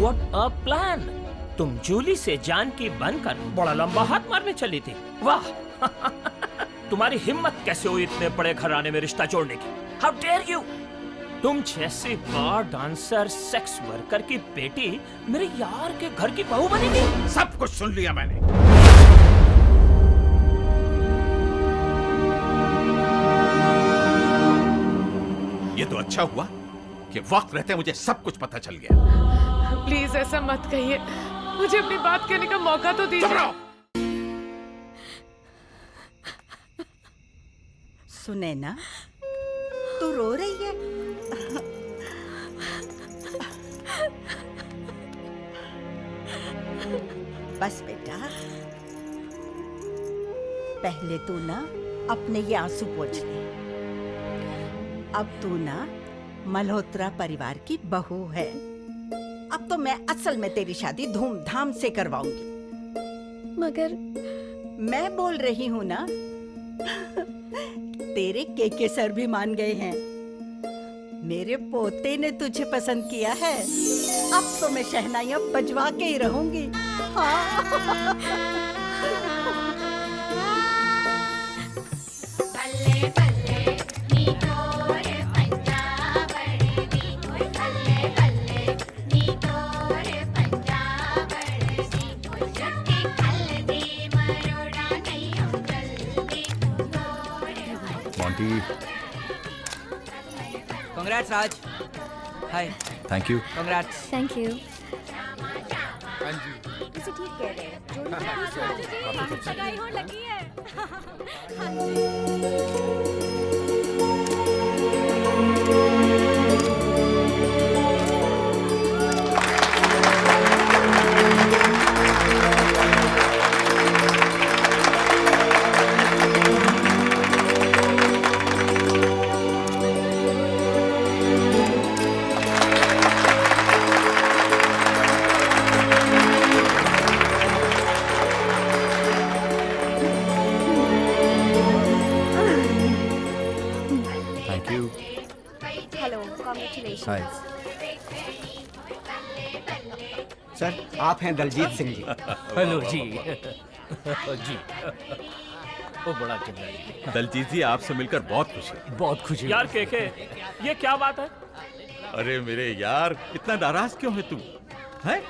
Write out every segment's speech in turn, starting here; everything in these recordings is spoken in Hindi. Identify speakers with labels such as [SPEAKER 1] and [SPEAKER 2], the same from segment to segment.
[SPEAKER 1] What a plan. तुम जूली से जानकी बनकर बड़ा लंबा हाथ मारने चली थी। वाह तुम्हारी हिम्मत कैसे हुई इतने बड़े घराने में रिश्ता जोड़ने की? How dare you! तुम जैसी बार डांसर सेक्स वर्कर की बेटी मेरे यार के घर की बहू बनेगी?
[SPEAKER 2] सब कुछ सुन लिया मैंने। ये तो अच्छा हुआ कि वक्त रहते मुझे सब कुछ पता चल गया।
[SPEAKER 3] प्लीज ऐसा मत कहिए, मुझे अपनी बात कहने का मौका तो दीजिए।
[SPEAKER 4] सुनैना, तू रो रही है? बस बेटा, पहले तू ना अपने ये आंसू पोंछ ले। अब तू ना मल्होत्रा परिवार की बहू है। अब तो मैं असल में तेरी शादी धूमधाम से करवाऊंगी।
[SPEAKER 5] मगर
[SPEAKER 4] मैं बोल रही हूँ ना, तेरे केके सर भी मान गए हैं। मेरे पोते ने तुझे पसंद किया है। अब तो मैं शहनाइयां बजवा के ही रहूंगी। हाँ।
[SPEAKER 6] Congrats, Raj. Hi.
[SPEAKER 7] Thank you.
[SPEAKER 6] Congrats.
[SPEAKER 5] Thank you.
[SPEAKER 4] इसे ठीक कह रहे हैं।
[SPEAKER 5] सगाई होने लगी है।
[SPEAKER 7] Hi.
[SPEAKER 8] सर, आप हैं दलजीत सिंह जी।
[SPEAKER 1] हेलो जी। जी वो बड़ा चिल्ला।
[SPEAKER 2] दलजीत जी, आपसे मिलकर बहुत खुशी है।
[SPEAKER 1] बहुत खुशी यार। केके, ये क्या बात है?
[SPEAKER 2] अरे मेरे यार, इतना नाराज क्यों है तू? हैं?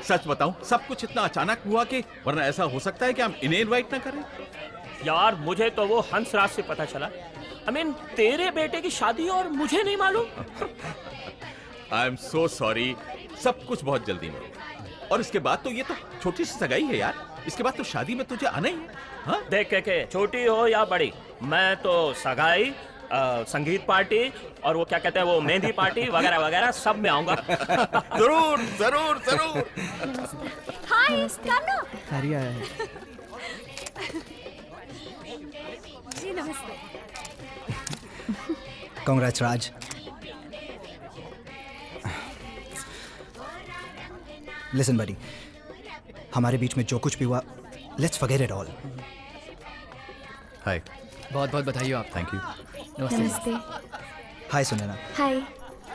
[SPEAKER 2] सच बताऊं, सब कुछ इतना अचानक हुआ कि वरना ऐसा हो सकता है कि हम इन्हें इनवाइट ना करें।
[SPEAKER 1] यार मुझे तो वो हंसराज से पता चला। I mean, तेरे बेटे की शादी और मुझे नहीं मालूम।
[SPEAKER 2] आई एम सो सॉरी, सब कुछ बहुत जल्दी में। और इसके बाद तो ये तो छोटी सी सगाई है यार। इसके बाद तो शादी में तुझे आना ही है। हाँ?
[SPEAKER 1] देख के छोटी हो या बड़ी, मैं तो सगाई, संगीत पार्टी और वो क्या कहते हैं वो मेहंदी पार्टी वगैरह वगैरह सब में आऊंगा।
[SPEAKER 2] जरूर जरूर जरूर।
[SPEAKER 5] हाय कान्हा।
[SPEAKER 8] हरिया है।
[SPEAKER 5] जी नमस्ते।
[SPEAKER 8] Congrats, Raj. Listen, buddy. हमारे बीच में जो कुछ भी हुआ, let's forget it all.
[SPEAKER 7] Hi.
[SPEAKER 6] बहुत बहुत बधाई हो आप।
[SPEAKER 7] Thank you.
[SPEAKER 5] नमस्ते।
[SPEAKER 8] Hi, Sunaina.
[SPEAKER 5] Hi.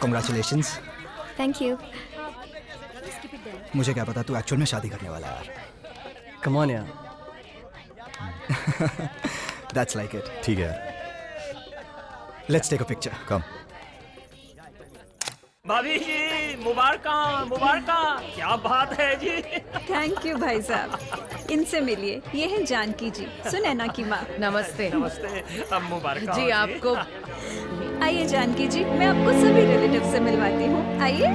[SPEAKER 8] Congratulations.
[SPEAKER 5] Thank you.
[SPEAKER 8] मुझे क्या पता तू एक्चुअल में शादी करने वाला है यार।
[SPEAKER 9] Come on यार।
[SPEAKER 8] That's like it.
[SPEAKER 7] ठीक है यार.
[SPEAKER 8] Let's take a picture.
[SPEAKER 7] Come.
[SPEAKER 1] भाभी जी मुबारका, क्या बात है जी।
[SPEAKER 10] थैंक यू भाई साहब। इनसे मिलिए, ये है जानकी जी, सुनैना की माँ।
[SPEAKER 3] नमस्ते।
[SPEAKER 1] नमस्ते। अब मुबारक
[SPEAKER 3] जी आपको।
[SPEAKER 10] आइए जानकी जी, मैं आपको सभी रिलेटिव से मिलवाती हूँ। आइए।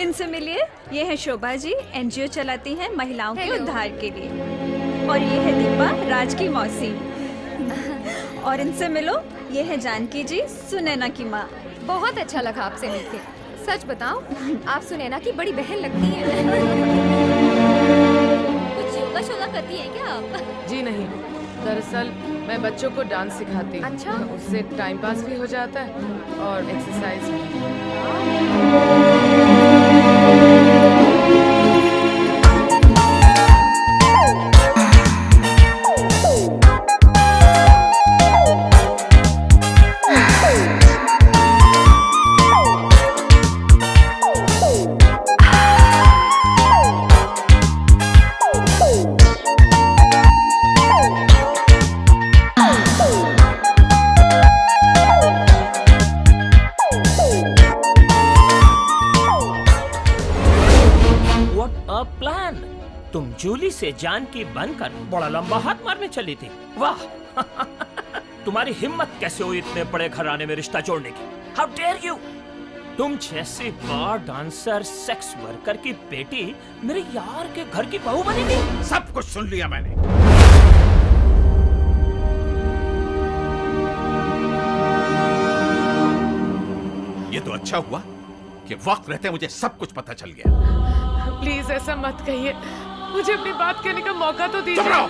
[SPEAKER 10] इनसे मिलिए, ये है शोभा जी, एनजीओ चलाती हैं महिलाओं के उद्धार के लिए। और ये है दीपा, राज की मौसी। और इनसे मिलो, ये है जानकी जी, सुनैना की माँ।
[SPEAKER 5] बहुत अच्छा लगा आपसे मिलके। सच बताओ, आप सुनैना की बड़ी बहन लगती हैं। कुछ योगा शोगा करती हैं क्या आप?
[SPEAKER 3] जी नहीं, दरअसल मैं बच्चों को डांस सिखाती हूँ।
[SPEAKER 5] अच्छा।
[SPEAKER 3] उससे टाइम पास भी हो जाता है और एक्सरसाइज भी।
[SPEAKER 1] जूली से जान की बनकर बड़ा लंबा हाथ मारने चली थी। वाह तुम्हारी हिम्मत कैसे हुई इतने बड़े घराने में रिश्ता जोड़ने की? How dare you! तुम जैसी बार डांसर सेक्स वर्कर की बेटी मेरे यार के घर की बहू बनेगी?
[SPEAKER 2] सब कुछ सुन लिया मैंने। ये तो अच्छा हुआ कि वक्त रहते मुझे सब कुछ पता चल गया।
[SPEAKER 3] प्लीज ऐसा मत कहिए, मुझे अपनी बात कहने का मौका तो
[SPEAKER 2] चुप
[SPEAKER 3] दीजिए।
[SPEAKER 2] रहो,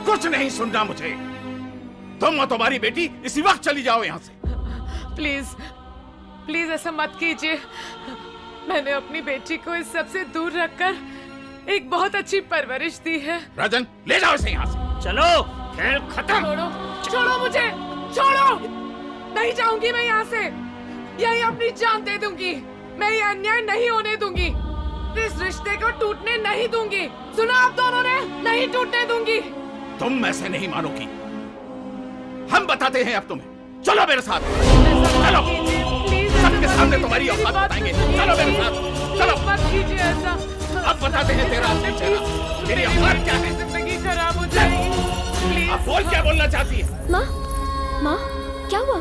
[SPEAKER 2] कुछ नहीं सुनना मुझे। तुम और तुम्हारी बेटी इसी वक्त चली जाओ यहाँ से।
[SPEAKER 3] प्लीज प्लीज ऐसा मत कीजिए। मैंने अपनी बेटी को इस सब से दूर रखकर एक बहुत अच्छी परवरिश दी है।
[SPEAKER 2] राजन ले जाओ इसे यहाँ से।
[SPEAKER 1] चलो खेल खत्म।
[SPEAKER 3] छोड़ो छोड़ो मुझे, छोड़ो। नहीं जाऊंगी मैं यहाँ से, यही अपनी जान दे दूंगी। मैं ये अन्याय नहीं होने दूंगी, इस रिश्ते को टूटने नहीं दूंगी। सुना आप दोनों ने? नहीं टूटने दूंगी।
[SPEAKER 2] तुम ऐसे नहीं मानोगी, हम बताते हैं अब तुम्हें। चलो मेरे साथ, चलो सबके सामने तुम्हारी औकात बताएंगे। चलो मेरे साथ, चलो।
[SPEAKER 3] मत कीजिए ऐसा।
[SPEAKER 2] अब बताते हैं तेरा असली चेहरा, तेरी औकात क्या है।
[SPEAKER 3] जिंदगी खराब हो जाएगी। प्लीज
[SPEAKER 2] अब बोल, क्या बोलना चाहती है?
[SPEAKER 5] माँ क्या हुआ?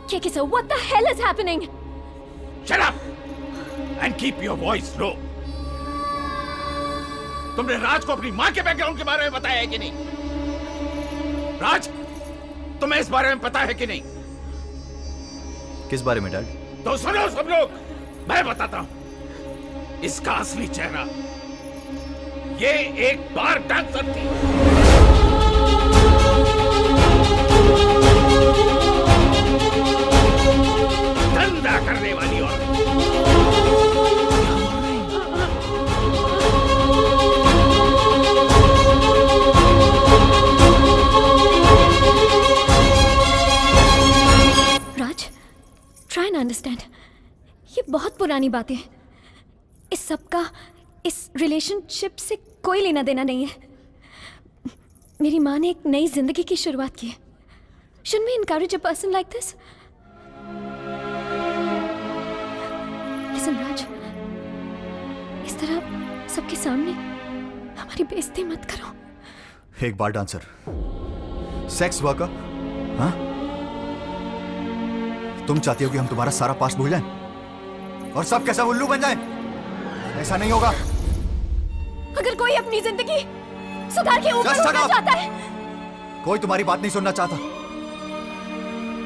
[SPEAKER 5] क्या what the hell is happening?
[SPEAKER 2] Shut up and keep your voice low. तुमने राज को अपनी माँ के बैकग्राउंड के बारे में बताया है कि नहीं? राज, तुम्हें इस बारे में पता है कि नहीं?
[SPEAKER 8] किस बारे में डैड?
[SPEAKER 2] तो सुनो सब लोग, मैं बताता हूं इसका असली चेहरा। ये एक बार डांसर थी। धंधा करने वाली औरत।
[SPEAKER 5] राज, try and understand. ये बहुत पुरानी बातें हैं। इस सब का इस रिलेशनशिप से कोई लेना देना नहीं है। मेरी माँ ने एक नई जिंदगी की शुरुआत की है। Shouldn't we encourage a person like this? Listen, Raj, इस तरह सबके सामने हमारी बेइज्जती मत करो।
[SPEAKER 8] एक बार डांसर, सेक्स वर्कर, हाँ? तुम चाहती हो कि हम तुम्हारा सारा पास्ट भूल जाएं और सब कैसा उल्लू बन जाएं? ऐसा नहीं होगा।
[SPEAKER 5] अगर कोई अपनी जिंदगी सुधार के ऊपर
[SPEAKER 8] Just shut
[SPEAKER 5] उठना
[SPEAKER 8] up.
[SPEAKER 5] चाहता है,
[SPEAKER 8] कोई तुम्हारी बात नहीं सुनना चाहता।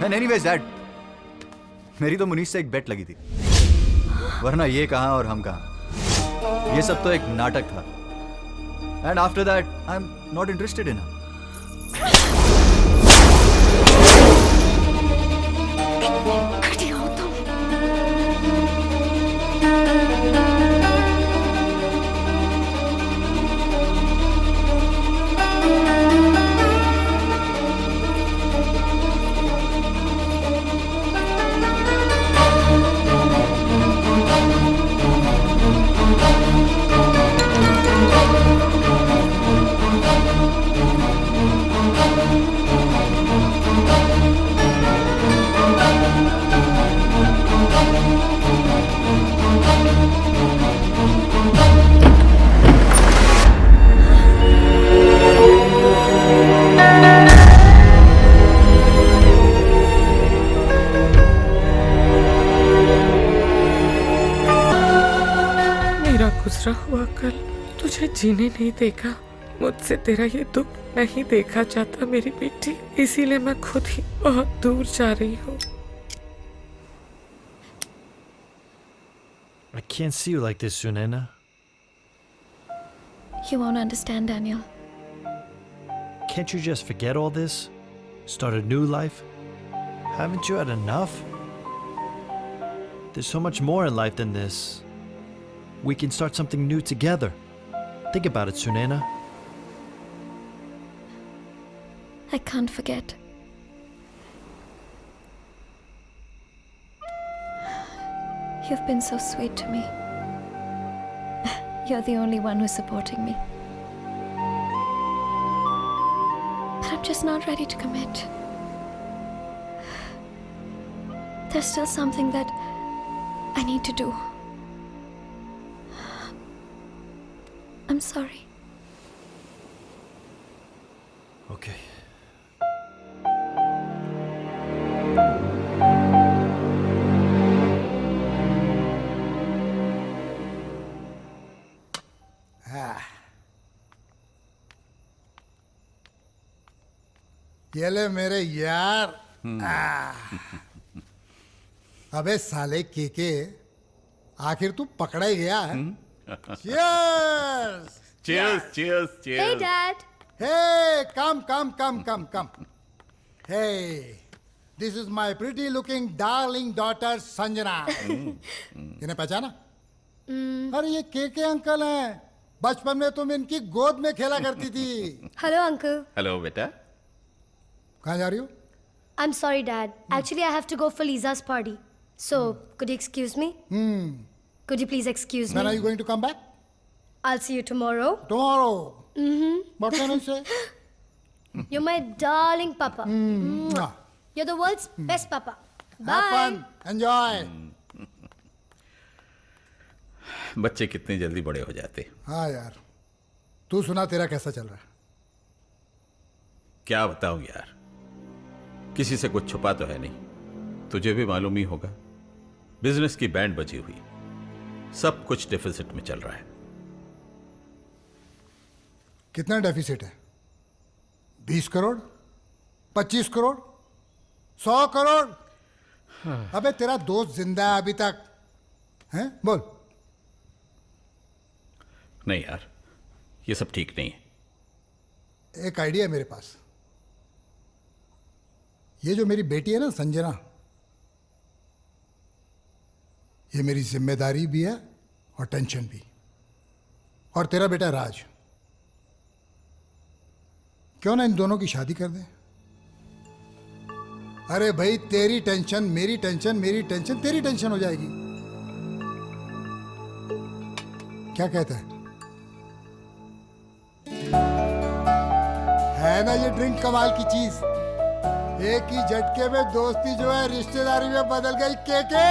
[SPEAKER 8] And anyways, Dad, मेरी तो मुनीष से एक बेट लगी थी, वरना ये कहां और हम कहां। ये सब तो एक नाटक था। And after that, I'm not interested in her.
[SPEAKER 5] घटिया हो तुम।
[SPEAKER 3] मेरा गुजरा हुआ कल तुझे जीने नहीं देगा। मुझसे तेरा ये दुख नहीं देखा जाता मेरी बेटी, इसीलिए मैं खुद ही बहुत दूर जा रही हूँ।
[SPEAKER 7] I can't see you like this, Sunena.
[SPEAKER 5] You won't understand, Daniel.
[SPEAKER 7] Can't you just forget all this? Start a new life? Haven't you had enough? There's so much more in life than this. We can start something new together. Think about it, Sunena.
[SPEAKER 5] I can't forget. You've been so sweet to me. You're the only one who's supporting me. But I'm just not ready to commit. There's still something that I need to do. I'm I'm sorry.
[SPEAKER 7] Okay.
[SPEAKER 9] ये ले मेरे यार। अबे साले केके, आखिर तू पकड़ा ही गया है। Cheers!
[SPEAKER 2] Cheers, cheers, cheers.
[SPEAKER 5] Hey, Dad.
[SPEAKER 9] Hey, come. Hey, this is my pretty looking darling daughter Sanjana. इन्हें पहचाना? अरे ये केके अंकल हैं। बचपन में तुम इनकी गोद में खेला करती थी।
[SPEAKER 5] Hello, Uncle.
[SPEAKER 2] हेलो बेटा।
[SPEAKER 9] कहाँ जा रही हो?
[SPEAKER 5] I'm sorry, Dad. Actually, I have to go for Lisa's party. So, could you excuse me? Could you please excuse
[SPEAKER 9] When are
[SPEAKER 5] me?
[SPEAKER 9] you going to come back?
[SPEAKER 5] I'll see you tomorrow.
[SPEAKER 9] Tomorrow. What can I say?
[SPEAKER 5] You're my darling papa.
[SPEAKER 9] Mwah.
[SPEAKER 5] You're the world's best papa.
[SPEAKER 9] Have
[SPEAKER 5] Bye.
[SPEAKER 9] fun. Enjoy.
[SPEAKER 2] बच्चे कितने जल्दी बड़े हो जाते।
[SPEAKER 9] हाँ यार, तू सुना तेरा कैसा चल रहा है?
[SPEAKER 2] क्या बताऊं यार, किसी से कुछ छुपा तो है नहीं, तुझे भी मालूम ही होगा। बिजनेस की बैंड बजी हुई, सब कुछ डेफिसिट में चल रहा है।
[SPEAKER 9] कितना डेफिसिट है? 20 करोड़, 25 करोड़, 100 करोड़? अबे तेरा दोस्त जिंदा है अभी तक, हैं? बोल।
[SPEAKER 2] नहीं यार, ये सब ठीक नहीं है।
[SPEAKER 9] एक आइडिया है मेरे पास। ये जो मेरी बेटी है ना संजना, ये मेरी जिम्मेदारी भी है और टेंशन भी। और तेरा बेटा राज, क्यों ना इन दोनों की शादी कर दें? अरे भाई, तेरी टेंशन मेरी टेंशन, मेरी टेंशन तेरी टेंशन हो जाएगी। क्या कहता है ना ये ड्रिंक कमाल की चीज। एक ही झटके में दोस्ती जो है रिश्तेदारी में बदल गई। KK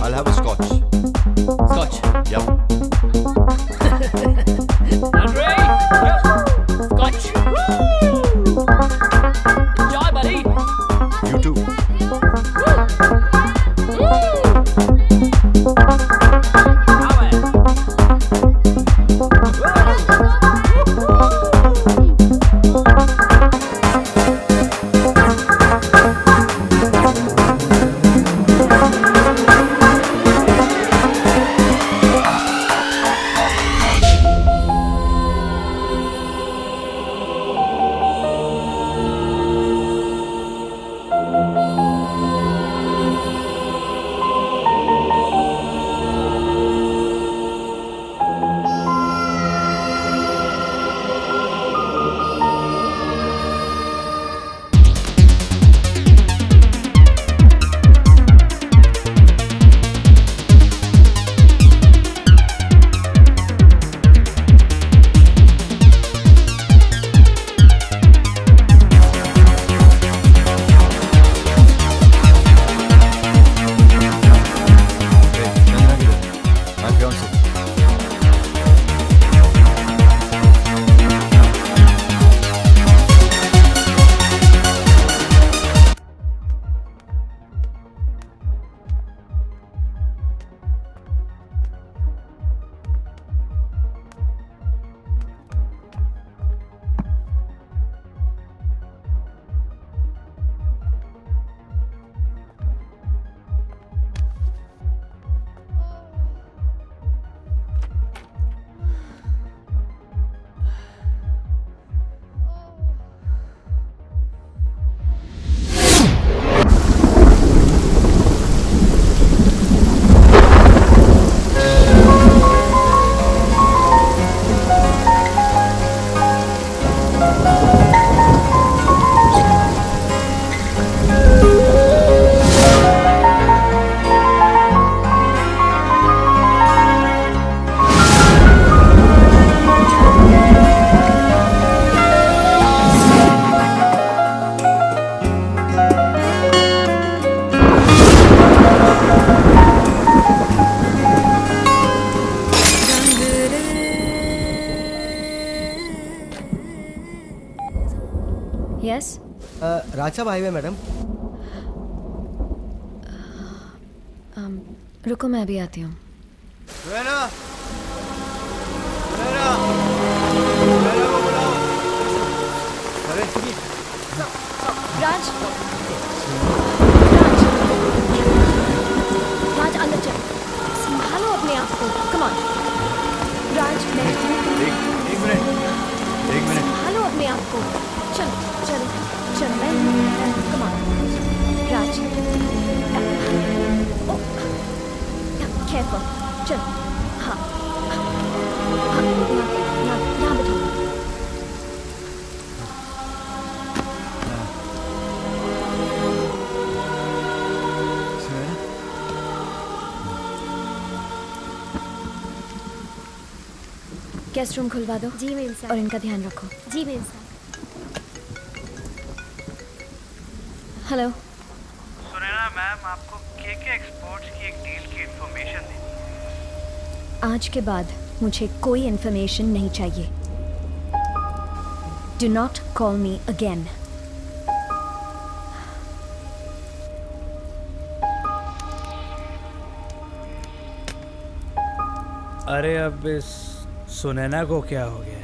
[SPEAKER 8] I'll have a scotch.
[SPEAKER 6] Scotch.
[SPEAKER 8] Yep.
[SPEAKER 6] Andre! Scotch! Enjoy, buddy!
[SPEAKER 8] You too.
[SPEAKER 11] राज साहब आए हुए मैडम।
[SPEAKER 5] रुको मैं अभी आती हूँ।
[SPEAKER 8] सुनैना, सुनैना, सुनैना को बुलाओ। अरे
[SPEAKER 5] राज राज अंदर चल, संभालो अपने आप को। कम ऑन राज, मैं
[SPEAKER 8] एक मिनट
[SPEAKER 5] संभालो अपने आप को। चल चल चल, मैं कम ऑन राज। केयरफुल, चल। हाँ हाँ, यहाँ बैठो।
[SPEAKER 8] सुनैना,
[SPEAKER 5] गेस्ट रूम खुलवा दो।
[SPEAKER 12] जी मेम साहब।
[SPEAKER 5] और इनका ध्यान रखो।
[SPEAKER 12] जी मेम साहब।
[SPEAKER 5] हेलो
[SPEAKER 13] सुनैना मैम, आपको केके एक्सपोर्ट्स की एक डील की इंफॉर्मेशन देनी है।
[SPEAKER 5] आज के बाद मुझे कोई इन्फॉर्मेशन नहीं चाहिए। Do not call me again.
[SPEAKER 11] अरे अब इस सुनैना को क्या हो गया?